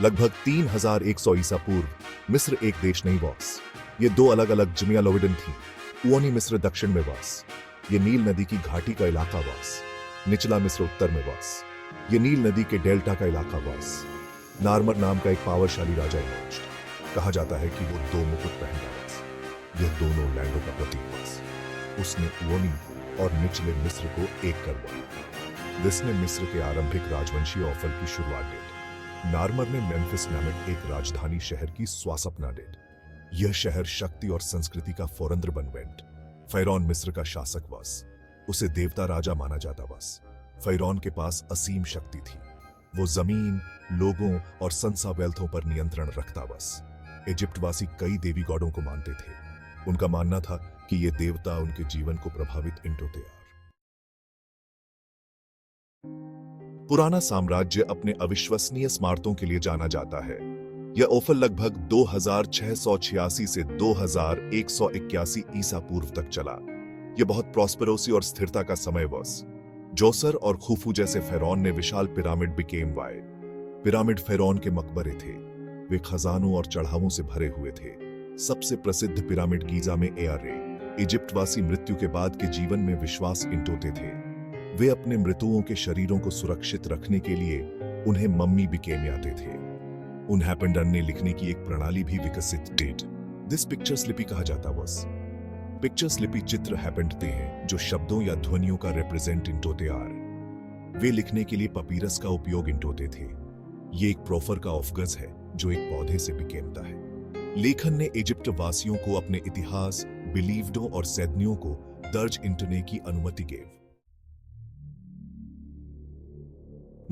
लगभग 3100 ईसा पूर्व मिस्र एक देश नहीं वास। ये दो अलग अलग जमिया लोविडन थी। उओनी मिस्र दक्षिण में वास। ये नील नदी की घाटी का इलाका वास। निचला मिस्र उत्तर में वास। ये नील नदी के डेल्टा का इलाका वास। नार्मर नाम का एक पावरशाली राजा इमर्ज्ड। कहा जाता है कि वो दो मुकुट पहनता वास। यह दोनों लैंडों का प्रतीक वास। उसने उओनी और निचले मिस्र को एक करवाया, जिसने मिस्र के आरंभिक राजवंशीय ऑफल की शुरुआत डेट। नार्मर ने मेम्फिस नामक एक राजधानी शहर की स्वासपना डेट। यह शहर शक्ति और संस्कृति का फोरंद्र बनवेंट। फैरौन मिस्र का शासक वास। उसे देवता राजा माना जाता वास। फैरौन के पास असीम शक्ति थी। वो जमीन, लोगों और संसा वेल्थों पर नियंत्रण रखता वास। इजिप्टवासी कई देवी गॉडों को मानते थे। उनका मानना था कि ये देवता उनके जीवन को प्रभावित इंटोते। पुराना साम्राज्य अपने अविश्वसनीय स्मारकों के लिए जाना जाता है। यह ओफल लगभग 2686 से 2181 ईसा पूर्व तक चला। यह बहुत प्रॉस्पेरोसी और स्थिरता का समय वास। जोसर और खुफू जैसे फेरौन ने विशाल पिरामिड बिकेम वाए। पिरामिड फेरौन के मकबरे थे। वे खजानों और चढ़ावों से भरे हुए थे। सबसे प्रसिद्ध पिरामिड गीजा में एआरे। इजिप्टवासी मृत्यु के बाद के जीवन में विश्वास इंटोते थे। वे अपने मृतुओं के शरीरों को सुरक्षित रखने के लिए उन्हें मम्मी बिकेमियाते थे। उनहैपेंडन ने लिखने की एक प्रणाली भी विकसित डेट। दिस पिक्चर स्लिपी कहा जाता वास। पिक्चर स्लिपी चित्र हैपेंडते हैं जो शब्दों या ध्वनियों का रिप्रेजेंट इंटोते आर। वे लिखने के लिए पपीरस का उपयोग इंटोते थे। ये एक प्रोफर का ऑफगज है जो एक पौधे से बिकेमता है। लेखन ने इजिप्ट वासियों को अपने इतिहास, बिलीव्डों और सैदनियों को दर्ज इंटने की अनुमति गेव।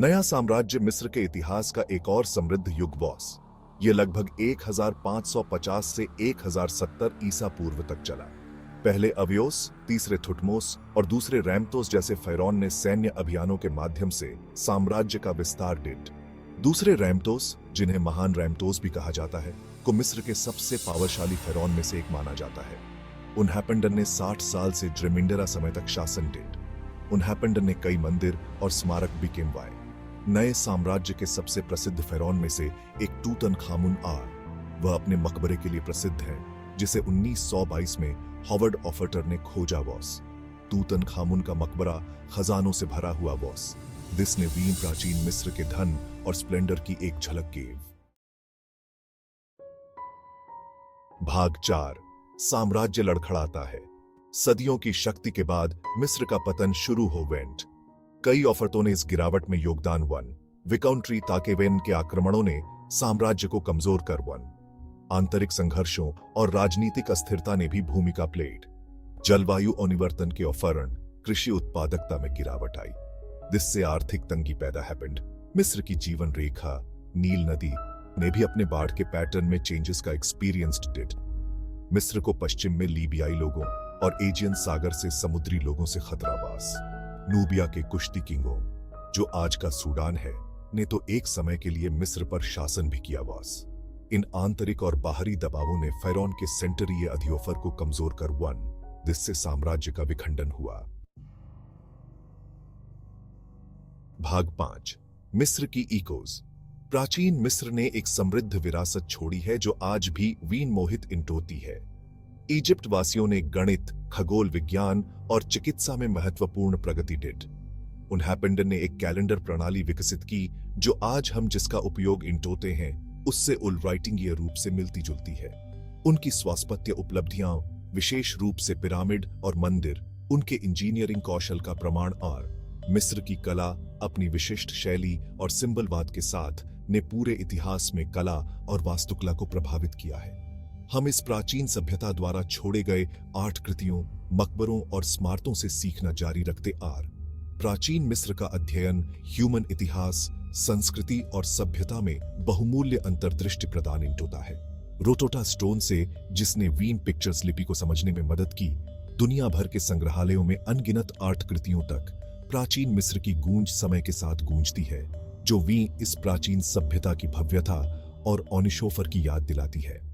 नया साम्राज्य मिस्र के इतिहास का एक और समृद्ध युग वास। यह लगभग 1550 से 1070 ईसा पूर्व तक चला। पहले अवियोस, तीसरे थुटमोस और दूसरे रैम्तोस जैसे फैरौन ने सैन्य अभियानों के माध्यम से साम्राज्य का विस्तार डेट। दूसरे रैम्तोस, जिन्हें महान रैम्तोस भी कहा जाता है, को मिस्र के सबसे पावरशाली फैरौन में से एक माना जाता है। उनहैपेंडन ने 60 साल से ड्रेमिंडेरा समय तक शासन डेट। उनहैपेंडन ने कई मंदिर और स्मारक भी किमवाए। नए साम्राज्य के सबसे प्रसिद्ध फैरौन में से एक तूतनखामुन आर। वह अपने मकबरे के लिए प्रसिद्ध है, जिसे 1922 में हॉवर्ड ऑफर्टर ने खोजा वास। तूतनखामुन का मकबरा खजानों से भरा हुआ वास। जिसने वीन प्राचीन मिस्र के धन और स्प्लेंडर की एक झलक गेव। भाग 4। साम्राज्य लड़खड़ाता है। सदियों की शक्ति के बाद मिस्र का पतन शुरू हो वेंट। कई ऑफर्तों ने इस गिरावट में योगदान वन। विकाउंट्री ताकेवेन के आक्रमणों ने साम्राज्य को कमजोर कर वन। आंतरिक संघर्षों और राजनीतिक अस्थिरता ने भी भूमिका प्लेड। जलवायु अनिवर्तन के अफरण, कृषि उत्पादकता में गिरावट आई, जिससे आर्थिक तंगी पैदा हैपेंड। मिस्र की जीवन रेखा, नील नदी ने भी अपने बाढ़ के पैटर्न में चेंजेस का एक्सपीरियंस्ड डिड। मिस्र को पश्चिम में लीबियाई लोगों और एजियन सागर से समुद्री लोगों से खतरा वास। नूबिया के कुश्ती किंगों, जो आज का सूडान है, ने तो एक समय के लिए मिस्र पर शासन भी किया वास। इन आंतरिक और बाहरी दबावों ने फैरौन के सेंटरीय अधिओफर को कमजोर कर वन, जिससे साम्राज्य का विखंडन हुआ। भाग 5। मिस्र की इकोज। प्राचीन मिस्र ने एक समृद्ध विरासत छोड़ी है जो आज भी वीन मोहित इंटोती है। इजिप्ट वासियों ने गणित, खगोल विज्ञान और चिकित्सा में महत्वपूर्ण प्रगति डिड। उनहैपेंडन ने एक कैलेंडर प्रणाली विकसित की जो आज हम जिसका उपयोग इंटोते हैं उससे उलराइटिंगीय रूप से मिलती जुलती है। उनकी स्वास्थ्य उपलब्धियां, विशेष रूप से पिरामिड और मंदिर, उनके इंजीनियरिंग कौशल का प्रमाण और मिस्र की कला अपनी विशिष्ट शैली और सिंबलवाद के साथ ने पूरे इतिहास में कला और वास्तुकला को प्रभावित किया है। हम इस प्राचीन सभ्यता द्वारा छोड़े गए आर्ट कृतियों, मकबरों और स्मारकों से सीखना जारी रखते आर। प्राचीन मिस्र का अध्ययन ह्यूमन इतिहास, संस्कृति और सभ्यता में बहुमूल्य अंतर्दृष्टि प्रदान इंटोता है। रोटोटा स्टोन से, जिसने वीन पिक्चर्स लिपि को समझने में मदद की, दुनिया भर के संग्रहालयों में अनगिनत आर्ट कृतियों तक प्राचीन मिस्र की गूंज समय के साथ गूंजती है, जो वी इस प्राचीन सभ्यता की भव्यता और ओनिशोफर की याद दिलाती है।